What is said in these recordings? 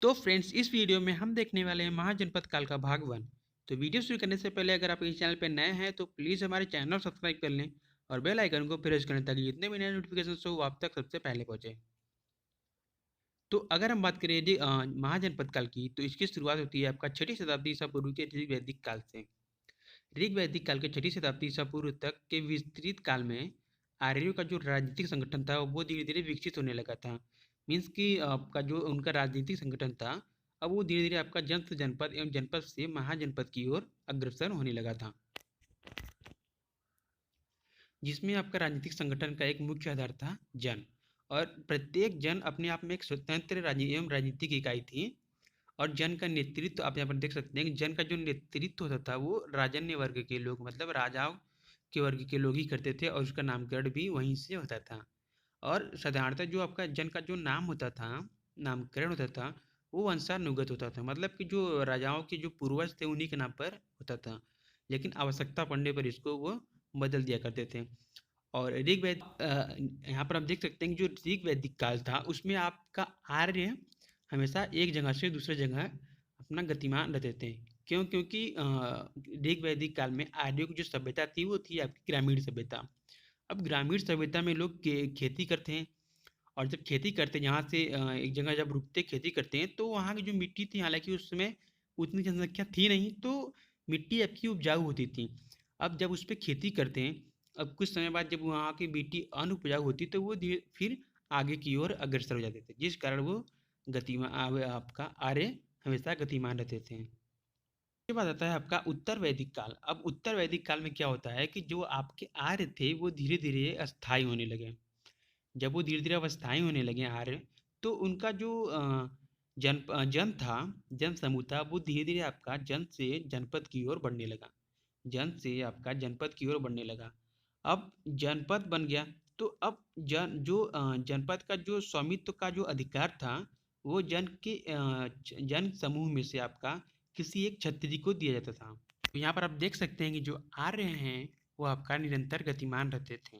तो फ्रेंड्स, इस वीडियो में हम देखने वाले हैं महाजनपद काल का भाग 1। तो वीडियो शुरू करने से पहले अगर आप इस चैनल पर नए हैं तो प्लीज़ हमारे चैनल सब्सक्राइब कर लें और बेल आइकन को प्रेस करें ताकि जितने भी नए नोटिफिकेशन हो वो आप तक सबसे पहले पहुंचे। तो अगर हम बात करें महाजनपद काल की, तो इसकी शुरुआत होती है आपका 6ठी शताब्दी ईसा पूर्व के ऋग वैदिक काल से। ऋग वैदिक काल के 6ठी शताब्दी ईसा पूर्व तक के विस्तृत काल में आर्यों का जो राजनीतिक संगठन था वो धीरे धीरे विकसित होने लगा था। मीन्स कि आपका जो उनका राजनीतिक संगठन था, अब वो धीरे धीरे आपका जनपद जनपद एवं जनपद से महाजनपद की ओर अग्रसर होने लगा था, जिसमें आपका राजनीतिक संगठन का एक मुख्य आधार था जन। और प्रत्येक जन अपने आप में एक स्वतंत्र एवं राजनीतिक इकाई थी। और जन का नेतृत्व आप यहाँ पर देख सकते हैं कि जन का जो नेतृत्व होता था वो राजन्य वर्ग के लोग, मतलब राजाओं के वर्ग के लोग ही करते थे, और उसका नामकरण भी वहीं से होता था। और साधारणतः जो आपका जन का जो नाम होता था, नामकरण होता था, वो वंशानुगत होता था, मतलब कि जो राजाओं के जो पूर्वज थे उन्हीं के नाम पर होता था। लेकिन आवश्यकता पड़ने पर इसको वो बदल दिया करते थे। और यहाँ पर आप देख सकते हैं कि जो ऋग वैदिक काल था उसमें आपका आर्य हमेशा एक जगह से दूसरे जगह अपना गतिमान रहते थे। क्यों? क्योंकि ऋग वैदिक काल में आर्यों की जो सभ्यता थी वो थी आपकी ग्रामीण सभ्यता। अब ग्रामीण सभ्यता में लोग खेती करते हैं, और जब खेती करते हैं यहाँ से एक जगह जब रुकते खेती करते हैं तो वहाँ की जो मिट्टी थी, हालांकि उस समय उतनी जनसंख्या थी नहीं, तो मिट्टी आपकी उपजाऊ होती थी। अब जब उस पर खेती करते हैं, अब कुछ समय बाद जब वहाँ की मिट्टी अनुपजाऊ होती तो वो धीरे फिर आगे की ओर अग्रसर हो जाते थे, जिस कारण वो गतिमान आपका आर्य हमेशा गतिमान रहते थे। उसके बाद आता है आपका उत्तर वैदिक काल। अब उत्तर वैदिक काल में क्या होता है कि जो आपके आर्य थे वो धीरे धीरे अस्थायी होने लगे। जब वो धीरे धीरे अब अस्थायी होने लगे आर्य, तो उनका जो जन था, जन समूह था, वो धीरे धीरे आपका जन से जनपद की ओर बढ़ने लगा। जन से आपका जनपद की ओर बढ़ने लगा। अब जनपद बन गया, तो अब जनपद का जो स्वामित्व का जो अधिकार था वो जन समूह में से आपका किसी एक क्षत्रिय को दिया जाता था। तो यहाँ पर आप देख सकते हैं कि जो आर्य हैं वो आपका निरंतर गतिमान रहते थे।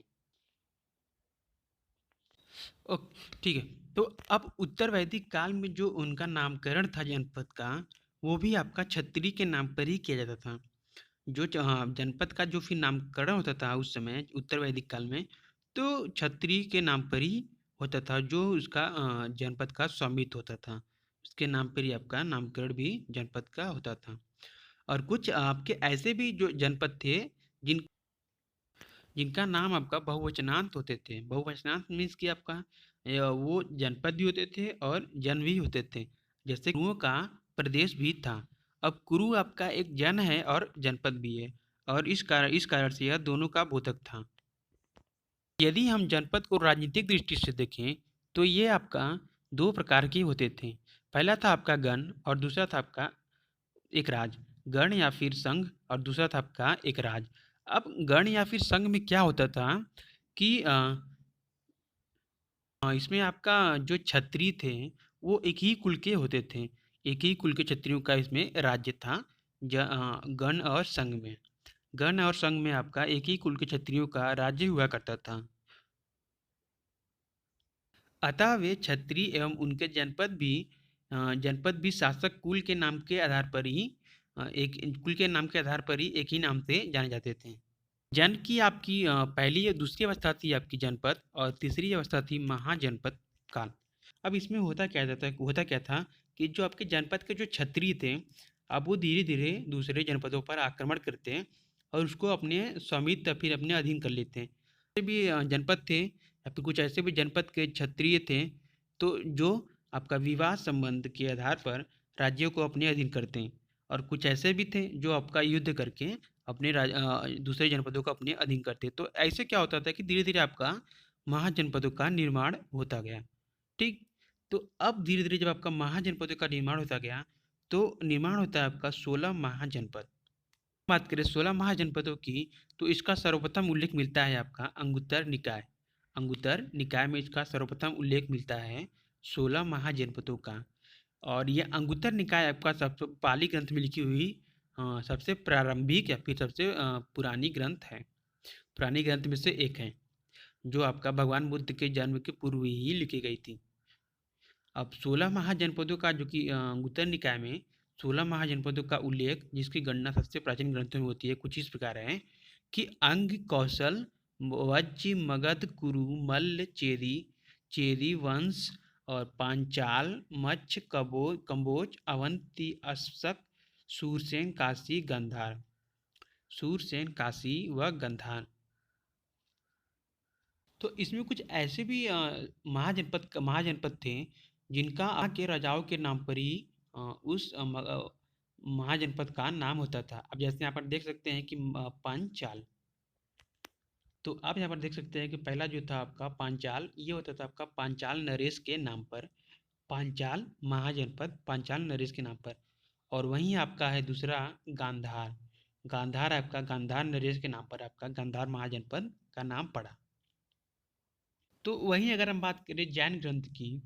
ओके, ठीक है। तो अब उत्तर वैदिक काल में जो उनका नामकरण था जनपद का, वो भी आपका क्षत्रिय के नाम पर ही किया जाता था। हाँ, जनपद का जो फिर नामकरण होता था उस समय उत्तर वैदिक काल में, तो क्षत्रिय के नाम पर ही होता था, जो उसका जनपद का स्वामित्व होता था, उसके नाम पर ही आपका नामकरण भी जनपद का होता था। और कुछ आपके ऐसे भी जो जनपद थे जिन जिनका नाम आपका बहुवचनांत होते थे। बहुवचनांत मीन्स कि आपका वो जनपद भी होते थे और जन भी होते थे। जैसे कुरुओं का प्रदेश भी था। अब कुरु आपका एक जन है और जनपद भी है, और इस कारण से यह दोनों का बोधक था। यदि हम जनपद को राजनीतिक दृष्टि से देखें तो ये आपका दो प्रकार के होते थे। पहला था आपका गण और दूसरा था आपका एक राज। गण या फिर संघ, और दूसरा था आपका एक राज। अब गण या फिर संघ में क्या होता था कि इसमें आपका जो क्षत्रिय थे वो एक ही कुल के होते थे। एक ही कुल के क्षत्रियों का इसमें राज्य था। गण और संघ में, गण और संघ में आपका एक ही कुल के क्षत्रियों का राज्य हुआ करता था। अतः वे क्षत्रिय एवं उनके जनपद भी शासक कुल के नाम के आधार पर ही एक कुल के नाम के आधार पर ही एक ही नाम से जाने जाते थे। जन की आपकी पहली या दूसरी अवस्था थी आपकी जनपद, और तीसरी अवस्था थी महाजनपद काल। अब इसमें होता क्या था कि जो आपके जनपद के जो क्षत्रिय थे, अब वो धीरे धीरे दूसरे जनपदों पर आक्रमण करते हैं और उसको अपने स्वामित्व फिर अपने अधीन कर लेते हैं। ऐसे भी जनपद थे या फिर कुछ ऐसे भी जनपद के क्षत्रिय थे, तो जो आपका विवाह संबंध के आधार पर राज्यों को अपने अधीन करते हैं। और कुछ ऐसे भी थे जो आपका युद्ध करके दूसरे जनपदों को अपने अधीन करते। तो ऐसे क्या होता था कि धीरे धीरे आपका महाजनपदों का निर्माण होता गया। ठीक। तो अब धीरे धीरे जब आपका महाजनपदों का निर्माण होता गया, तो निर्माण होता है आपका 16 महाजनपद। बात करें 16 महाजनपदों की, तो इसका सर्वप्रथम उल्लेख मिलता है आपका अंगुत्तर निकाय। अंगुत्तर निकाय में इसका सर्वप्रथम उल्लेख मिलता है 16 महाजनपदों का। और ये अंगुत्तर निकाय आपका सबसे पाली ग्रंथ में लिखी हुई सबसे प्रारंभिक या फिर सबसे पुरानी ग्रंथ है। पुरानी ग्रंथ में से एक है, जो आपका भगवान बुद्ध के जन्म के पूर्व ही लिखी गई थी। अब 16 महाजनपदों का जो कि उत्तर निकाय में 16 महाजनपदों का उल्लेख, जिसकी गणना सबसे प्राचीन ग्रंथों में होती है, कुछ इस प्रकार है कि अंग, कौशल, वज्ज, मगध, कुरु, मल्ल, चेरी, चेरी वंश और पांचाल, मच्छ, कंबोज, अवंती, अश्वक, सूरसेन, काशी, गंधार, सूरसेन, काशी व गंधार। तो इसमें कुछ ऐसे भी महाजनपद थे जिनका आके राजाओं के नाम पर ही उस महाजनपद का नाम होता था। अब जैसे यहाँ पर देख सकते हैं कि पांचाल, तो आप यहाँ पर देख सकते हैं कि पहला जो था आपका पांचाल, ये होता था आपका पांचाल नरेश के नाम पर, पांचाल महाजनपद पांचाल नरेश के नाम पर। और वहीं आपका है दूसरा गांधार, गांधार आपका गांधार नरेश के नाम पर आपका गांधार महाजनपद का नाम पड़ा। तो वहीं अगर हम बात करें जैन ग्रंथ की,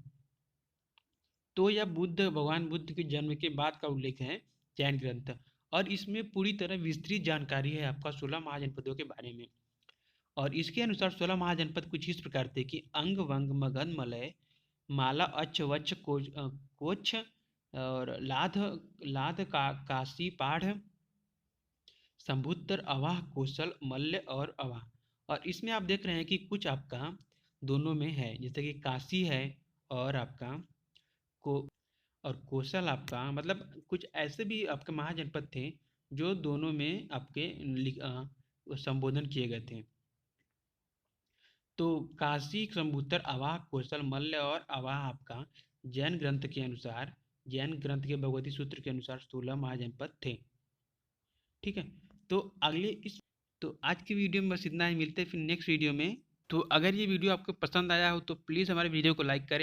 तो यह भगवान बुद्ध के जन्म के बाद का उल्लेख है जैन ग्रंथ, और इसमें पूरी तरह विस्तृत जानकारी है आपका 16 महाजनपदों के बारे में। और इसके अनुसार 16 महाजनपद कुछ इस प्रकार थे कि अंग, वंग, मगध, मलय, माला, अच्छ, वच्छ, कोच्छ और लाध, काशी, पाढ़, संभुत्तर, अवाह, कोसल, मल्ल और अवाह। और इसमें आप देख रहे हैं कि कुछ आपका दोनों में है, जैसे कि काशी है और आपका को और कौशल आपका, मतलब कुछ ऐसे भी आपके महाजनपद थे जो दोनों में आपके संबोधन किए गए थे। तो काशी, सम्भुतर, अवाह, कौशल, मल्ल और अवाह आपका जैन ग्रंथ के अनुसार, जैन ग्रंथ के भगवती सूत्र के अनुसार 16 महाजनपद थे। ठीक है, तो अगले इस तो आज की वीडियो में बस इतना ही, मिलते हैं फिर नेक्स्ट वीडियो में। तो अगर ये वीडियो आपको पसंद आया हो तो प्लीज़ हमारे वीडियो को लाइक करें।